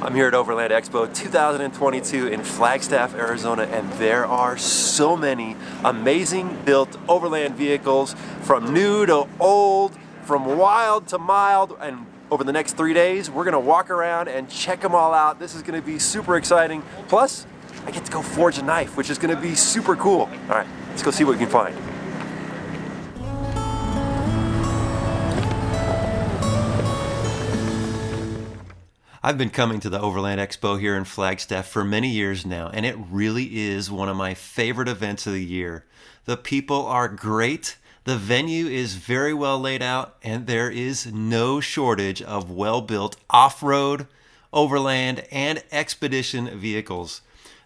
I'm here at Overland Expo 2022 in Flagstaff, Arizona, and there are so many amazing built overland vehicles from new to old, from wild to mild, and over the next 3 days, we're gonna walk around and check them all out. This is gonna be super exciting. Plus, I get to go forge a knife, which is gonna be super cool. All right, let's go see what we can find. I've been coming to the Overland Expo here in Flagstaff for many years now, and it really is one of my favorite events of the year. The people are great, the venue is very well laid out, and there is no shortage of well-built off-road, overland, and expedition vehicles.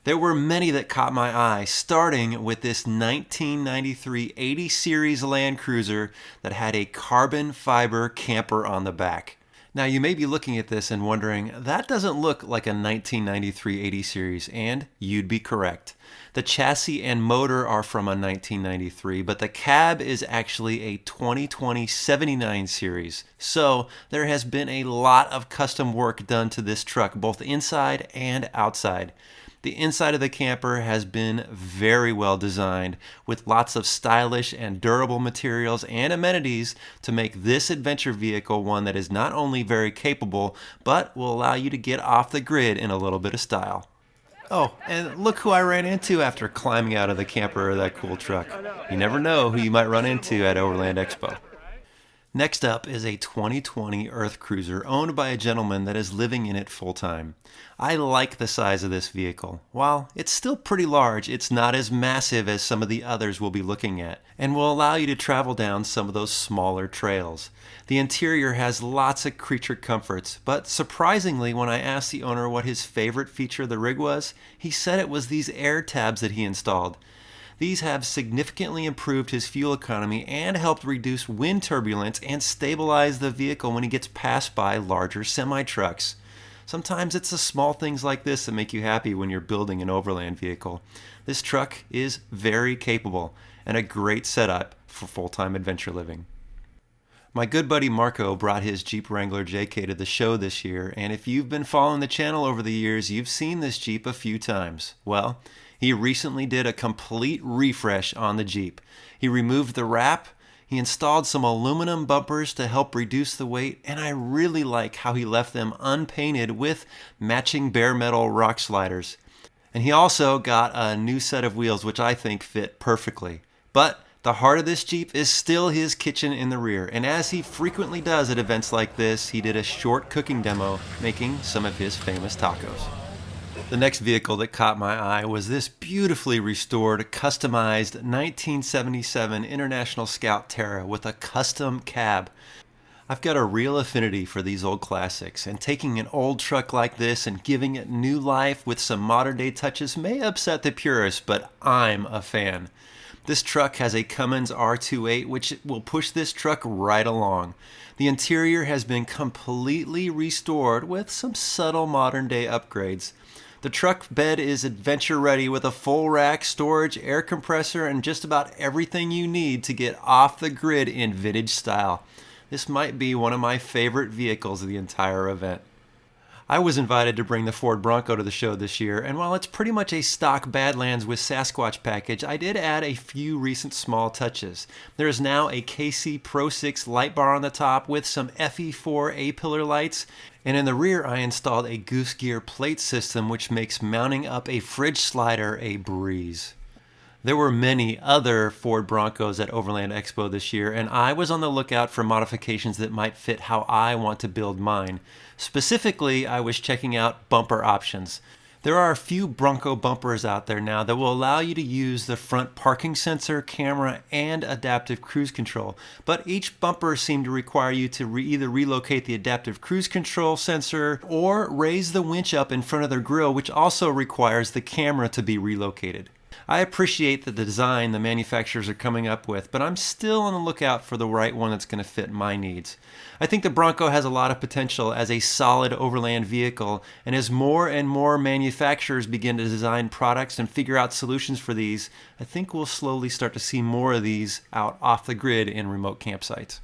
There were many that caught my eye, starting with this 1993 80 Series Land Cruiser that had a carbon fiber camper on the back. Now you may be looking at this and wondering, that doesn't look like a 1993 80 Series, and you'd be correct. The chassis and motor are from a 1993, but the cab is actually a 2020 79 Series. So there has been a lot of custom work done to this truck, both inside and outside. The inside of the camper has been very well designed with lots of stylish and durable materials and amenities to make this adventure vehicle one that is not only very capable, but will allow you to get off the grid in a little bit of style. Oh, and look who I ran into after climbing out of the camper of that cool truck. You never know who you might run into at Overland Expo. Next up is a 2020 Earth Cruiser owned by a gentleman that is living in it full time. I like the size of this vehicle. While it's still pretty large, it's not as massive as some of the others we'll be looking at, and will allow you to travel down some of those smaller trails. The interior has lots of creature comforts, but surprisingly, when I asked the owner what his favorite feature of the rig was, he said it was these air tabs that he installed. These have significantly improved his fuel economy and helped reduce wind turbulence and stabilize the vehicle when he gets passed by larger semi-trucks. Sometimes it's the small things like this that make you happy when you're building an overland vehicle. This truck is very capable and a great setup for full-time adventure living. My good buddy Marco brought his Jeep Wrangler JK to the show this year, and if you've been following the channel over the years, you've seen this Jeep a few times. Well, he recently did a complete refresh on the Jeep. He removed the wrap, he installed some aluminum bumpers to help reduce the weight, and I really like how he left them unpainted with matching bare metal rock sliders. And he also got a new set of wheels, which I think fit perfectly. But the heart of this Jeep is still his kitchen in the rear, and as he frequently does at events like this, he did a short cooking demo making some of his famous tacos. The next vehicle that caught my eye was this beautifully restored, customized 1977 International Scout Terra with a custom cab. I've got a real affinity for these old classics, and taking an old truck like this and giving it new life with some modern day touches may upset the purists, but I'm a fan. This truck has a Cummins R28, which will push this truck right along. The interior has been completely restored with some subtle modern day upgrades. The truck bed is adventure ready with a full rack, storage, air compressor, and just about everything you need to get off the grid in vintage style. This might be one of my favorite vehicles of the entire event. I was invited to bring the Ford Bronco to the show this year, and while it's pretty much a stock Badlands with Sasquatch package, I did add a few recent small touches. There is now a KC Pro 6 light bar on the top with some FE4 A-pillar lights, and in the rear I installed a Goose Gear plate system which makes mounting up a fridge slider a breeze. There were many other Ford Broncos at Overland Expo this year, and I was on the lookout for modifications that might fit how I want to build mine. Specifically, I was checking out bumper options. There are a few Bronco bumpers out there now that will allow you to use the front parking sensor, camera, and adaptive cruise control, but each bumper seemed to require you to either relocate the adaptive cruise control sensor or raise the winch up in front of the grille, which also requires the camera to be relocated. I appreciate the design the manufacturers are coming up with, but I'm still on the lookout for the right one that's going to fit my needs. I think the Bronco has a lot of potential as a solid overland vehicle, and as more and more manufacturers begin to design products and figure out solutions for these, I think we'll slowly start to see more of these out off the grid in remote campsites.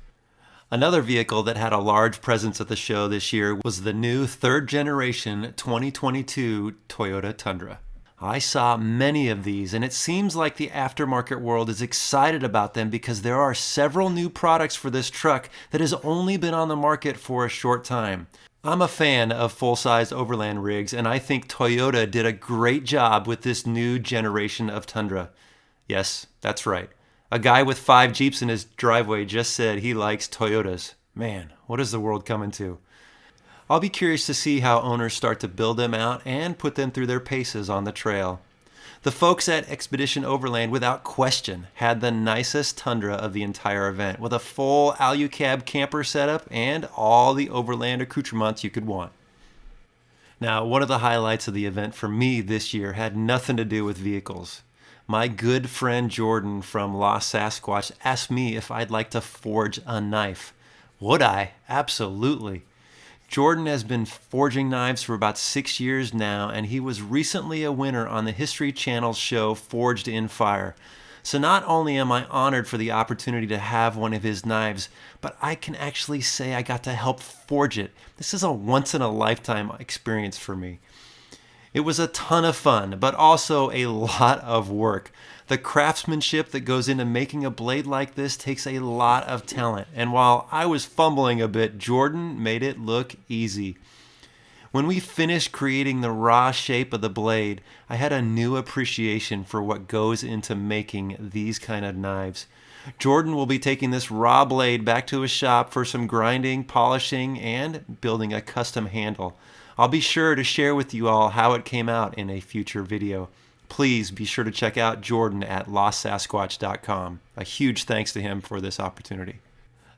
Another vehicle that had a large presence at the show this year was the new third generation 2022 Toyota Tundra. I saw many of these, and it seems like the aftermarket world is excited about them because there are several new products for this truck that has only been on the market for a short time. I'm a fan of full-size overland rigs, and I think Toyota did a great job with this new generation of Tundra. Yes, that's right. A guy with 5 Jeeps in his driveway just said he likes Toyotas. Man, what is the world coming to? I'll be curious to see how owners start to build them out and put them through their paces on the trail. The folks at Expedition Overland, without question, had the nicest Tundra of the entire event, with a full Alucab camper setup and all the overland accoutrements you could want. Now, one of the highlights of the event for me this year had nothing to do with vehicles. My good friend Jordan from Lost Sasquatch asked me if I'd like to forge a knife. Would I? Absolutely. Jordan has been forging knives for about 6 years now, and he was recently a winner on the History Channel's show Forged in Fire. So not only am I honored for the opportunity to have one of his knives, but I can actually say I got to help forge it. This is a once-in-a-lifetime experience for me. It was a ton of fun, but also a lot of work. The craftsmanship that goes into making a blade like this takes a lot of talent, and while I was fumbling a bit, Jordan made it look easy. When we finished creating the raw shape of the blade, I had a new appreciation for what goes into making these kind of knives. Jordan will be taking this raw blade back to his shop for some grinding, polishing, and building a custom handle. I'll be sure to share with you all how it came out in a future video. Please be sure to check out Jordan at lostsasquatch.com. A huge thanks to him for this opportunity.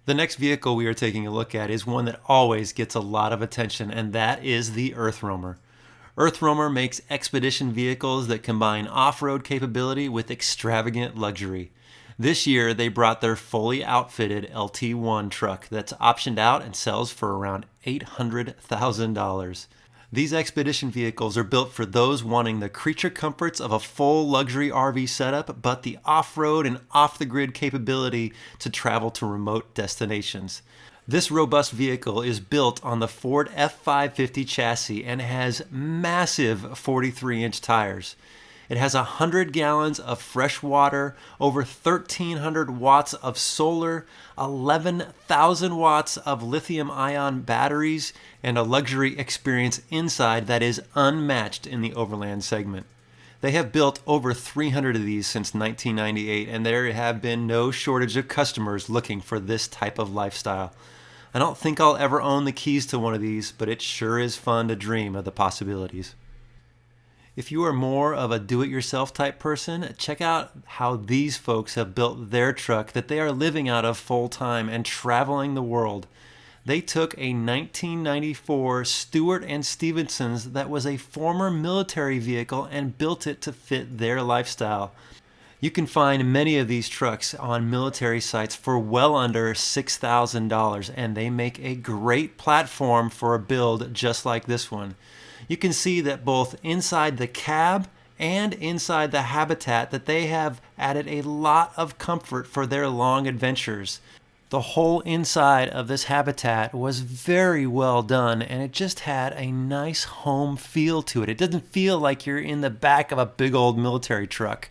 The next vehicle we are taking a look at is one that always gets a lot of attention, and that is the Earth Roamer. Earth Roamer makes expedition vehicles that combine off-road capability with extravagant luxury. This year, they brought their fully outfitted LT1 truck that's optioned out and sells for around $800,000. These expedition vehicles are built for those wanting the creature comforts of a full luxury RV setup, but the off-road and off-the-grid capability to travel to remote destinations. This robust vehicle is built on the Ford F550 chassis and has massive 43-inch tires. It has 100 gallons of fresh water, over 1,300 watts of solar, 11,000 watts of lithium-ion batteries, and a luxury experience inside that is unmatched in the Overland segment. They have built over 300 of these since 1998, and there have been no shortage of customers looking for this type of lifestyle. I don't think I'll ever own the keys to one of these, but it sure is fun to dream of the possibilities. If you are more of a do-it-yourself type person, check out how these folks have built their truck that they are living out of full-time and traveling the world. They took a 1994 Stewart and Stevenson's that was a former military vehicle and built it to fit their lifestyle. You can find many of these trucks on military sites for well under $6,000, and they make a great platform for a build just like this one. You can see that both inside the cab and inside the habitat that they have added a lot of comfort for their long adventures. The whole inside of this habitat was very well done, and it just had a nice home feel to it. It doesn't feel like you're in the back of a big old military truck.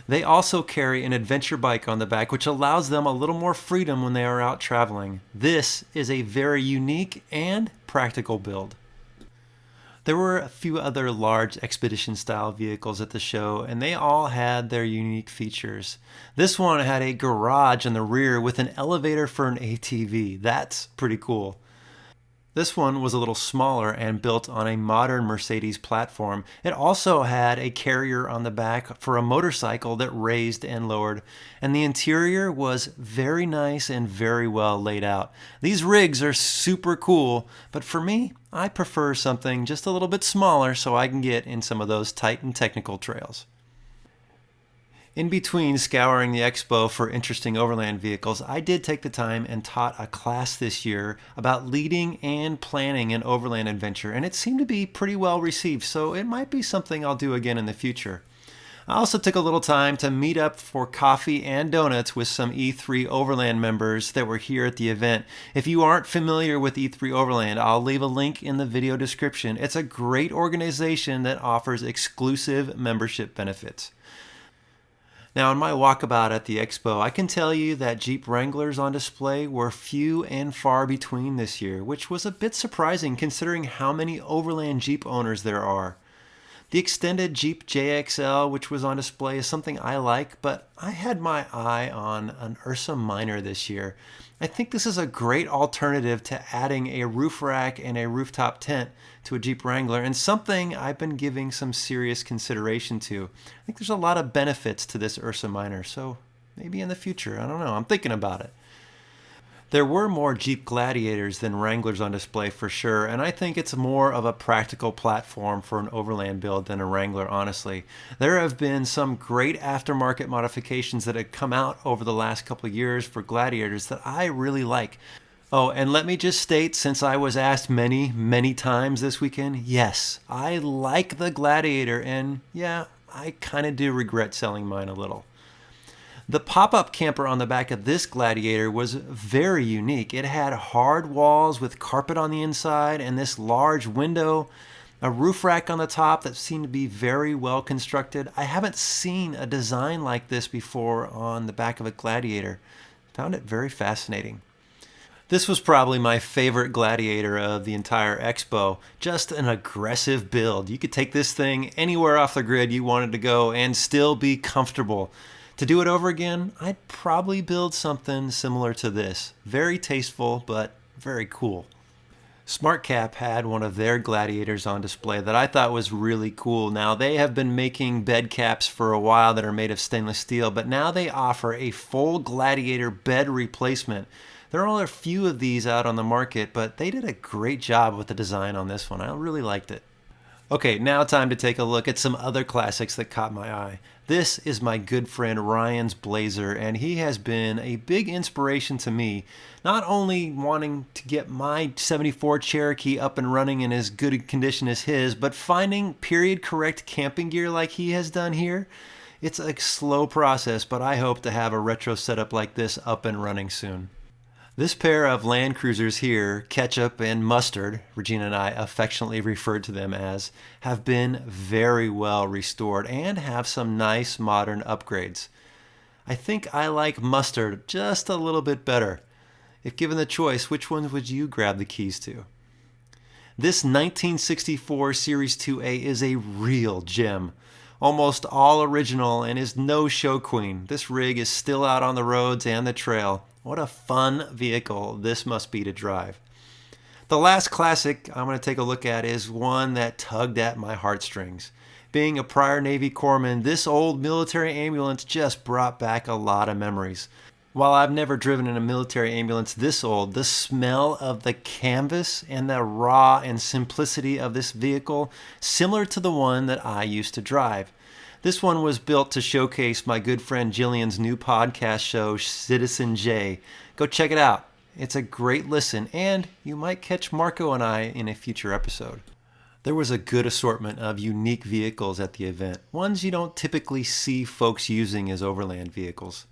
They also carry an adventure bike on the back, which allows them a little more freedom when they are out traveling. This is a very unique and practical build. There were a few other large expedition-style vehicles at the show, and they all had their unique features. This one had a garage in the rear with an elevator for an ATV. That's pretty cool. This one was a little smaller and built on a modern Mercedes platform. It also had a carrier on the back for a motorcycle that raised and lowered, and the interior was very nice and very well laid out. These rigs are super cool, but for me, I prefer something just a little bit smaller so I can get in some of those tight and technical trails. In between scouring the expo for interesting overland vehicles, I did take the time and taught a class this year about leading and planning an overland adventure, and it seemed to be pretty well received, so it might be something I'll do again in the future. I also took a little time to meet up for coffee and donuts with some E3 Overland members that were here at the event. If you aren't familiar with E3 Overland, I'll leave a link in the video description. It's a great organization that offers exclusive membership benefits. Now, in my walkabout at the expo, I can tell you that Jeep Wranglers on display were few and far between this year, which was a bit surprising considering how many Overland Jeep owners there are. The extended Jeep JXL, which was on display, is something I like, but I had my eye on an Ursa Minor this year. I think this is a great alternative to adding a roof rack and a rooftop tent to a Jeep Wrangler, and something I've been giving some serious consideration to. I think there's a lot of benefits to this Ursa Minor, so maybe in the future, I don't know, I'm thinking about it. There were more Jeep Gladiators than Wranglers on display for sure, and I think it's more of a practical platform for an Overland build than a Wrangler, honestly. There have been some great aftermarket modifications that have come out over the last couple of years for Gladiators that I really like. Oh, and let me just state, since I was asked many times this weekend, yes, I like the Gladiator, and yeah, I kind of do regret selling mine a little. The pop-up camper on the back of this Gladiator was very unique. It had hard walls with carpet on the inside and this large window, a roof rack on the top that seemed to be very well constructed. I haven't seen a design like this before on the back of a Gladiator. Found it very fascinating. This was probably my favorite Gladiator of the entire expo. Just an aggressive build. You could take this thing anywhere off the grid you wanted to go and still be comfortable. To do it over again, I'd probably build something similar to this. Very tasteful, but very cool. SmartCap had one of their Gladiators on display that I thought was really cool. Now, they have been making bed caps for a while that are made of stainless steel, but now they offer a full Gladiator bed replacement. There are a few of these out on the market, but they did a great job with the design on this one. I really liked it. Okay, now time to take a look at some other classics that caught my eye. This is my good friend Ryan's Blazer, and he has been a big inspiration to me, not only wanting to get my 74 Cherokee up and running in as good a condition as his, but finding period-correct camping gear like he has done here. It's a slow process, but I hope to have a retro setup like this up and running soon. This pair of Land Cruisers here, Ketchup and Mustard, Regina and I affectionately referred to them as, have been very well restored and have some nice modern upgrades. I think I like Mustard just a little bit better. If given the choice, which ones would you grab the keys to? This 1964 Series 2A is a real gem. Almost all original and is no show queen. This rig is still out on the roads and the trail. What a fun vehicle this must be to drive. The last classic I'm going to take a look at is one that tugged at my heartstrings. Being a prior Navy corpsman, this old military ambulance just brought back a lot of memories. While I've never driven in a military ambulance this old, the smell of the canvas and the raw and simplicity of this vehicle, similar to the one that I used to drive. This one was built to showcase my good friend Jillian's new podcast show, Citizen J. Go check it out. It's a great listen, and you might catch Marco and I in a future episode. There was a good assortment of unique vehicles at the event, ones you don't typically see folks using as overland vehicles.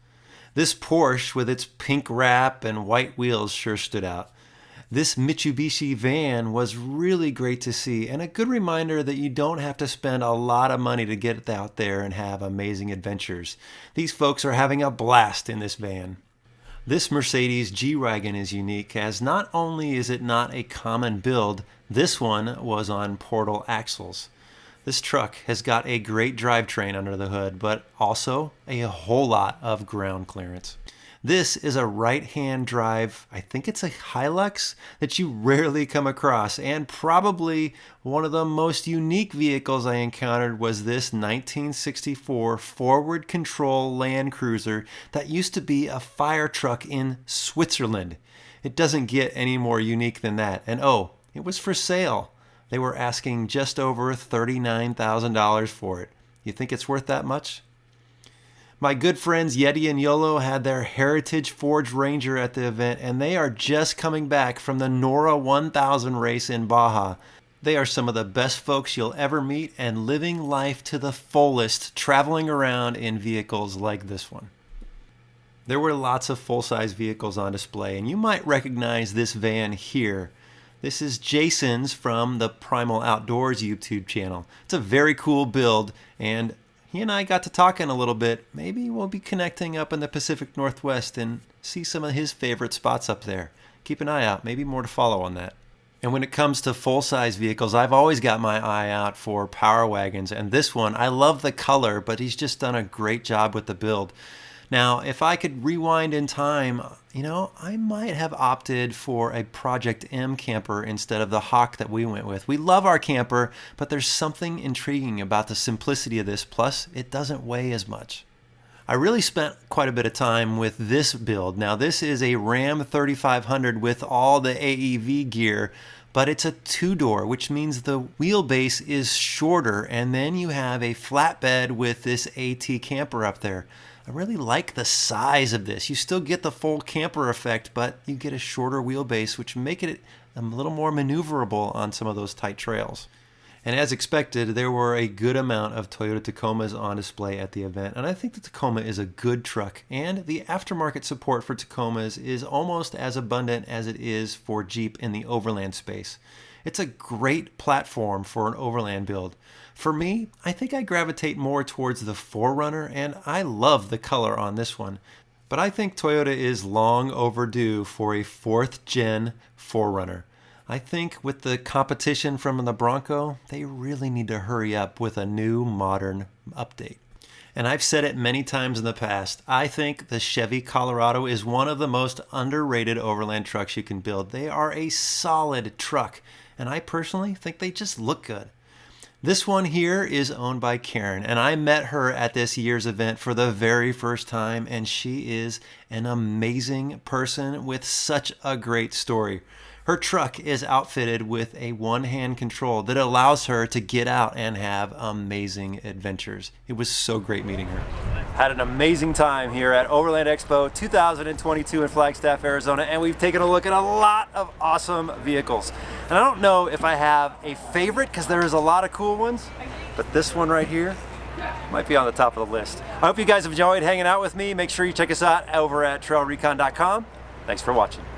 This Porsche with its pink wrap and white wheels sure stood out. This Mitsubishi van was really great to see, and a good reminder that you don't have to spend a lot of money to get out there and have amazing adventures. These folks are having a blast in this van. This Mercedes G-Wagon is unique, as not only is it not a common build, this one was on portal axles. This truck has got a great drivetrain under the hood, but also a whole lot of ground clearance. This is a right-hand drive, I think it's a Hilux, that you rarely come across, and probably one of the most unique vehicles I encountered was this 1964 forward control Land Cruiser that used to be a fire truck in Switzerland. It doesn't get any more unique than that, and oh, it was for sale. They were asking just over $39,000 for it. You think it's worth that much? My good friends Yeti and Yolo had their Heritage Forge Ranger at the event, and they are just coming back from the Nora 1000 race in Baja. They are some of the best folks you'll ever meet and living life to the fullest, traveling around in vehicles like this one. There were lots of full-size vehicles on display, and you might recognize this van here. This is Jason's from the Primal Outdoors YouTube channel. It's a very cool build, and he and I got to talking a little bit. Maybe we'll be connecting up in the Pacific Northwest and see some of his favorite spots up there. Keep an eye out, maybe more to follow on that. And when it comes to full-size vehicles, I've always got my eye out for power wagons. And this one, I love the color, but he's just done a great job with the build. Now, if I could rewind in time, I might have opted for a Project M camper instead of the Hawk that we went with. We love our camper, but there's something intriguing about the simplicity of this. Plus, it doesn't weigh as much. I really spent quite a bit of time with this build. Now, this is a Ram 3500 with all the AEV gear, but it's a two-door, which means the wheelbase is shorter, and then you have a flatbed with this AT camper up there. I really like the size of this. You still get the full camper effect, but you get a shorter wheelbase, which make it a little more maneuverable on some of those tight trails. And as expected, there were a good amount of Toyota Tacomas on display at the event, and I think the Tacoma is a good truck, and the aftermarket support for Tacomas is almost as abundant as it is for Jeep in the overland space. It's a great platform for an overland build. For me, I think I gravitate more towards the 4Runner, and I love the color on this one. But I think Toyota is long overdue for a 4th gen 4Runner. I think with the competition from the Bronco, they really need to hurry up with a new modern update. And I've said it many times in the past, I think the Chevy Colorado is one of the most underrated overland trucks you can build. They are a solid truck, and I personally think they just look good. This one here is owned by Karen, and I met her at this year's event for the very first time, and she is an amazing person with such a great story. Her truck is outfitted with a one-hand control that allows her to get out and have amazing adventures. It was so great meeting her. Had an amazing time here at Overland Expo 2022 in Flagstaff, Arizona, and we've taken a look at a lot of awesome vehicles. And I don't know if I have a favorite because there is a lot of cool ones, but this one right here might be on the top of the list. I hope you guys have enjoyed hanging out with me. Make sure you check us out over at TrailRecon.com. Thanks for watching.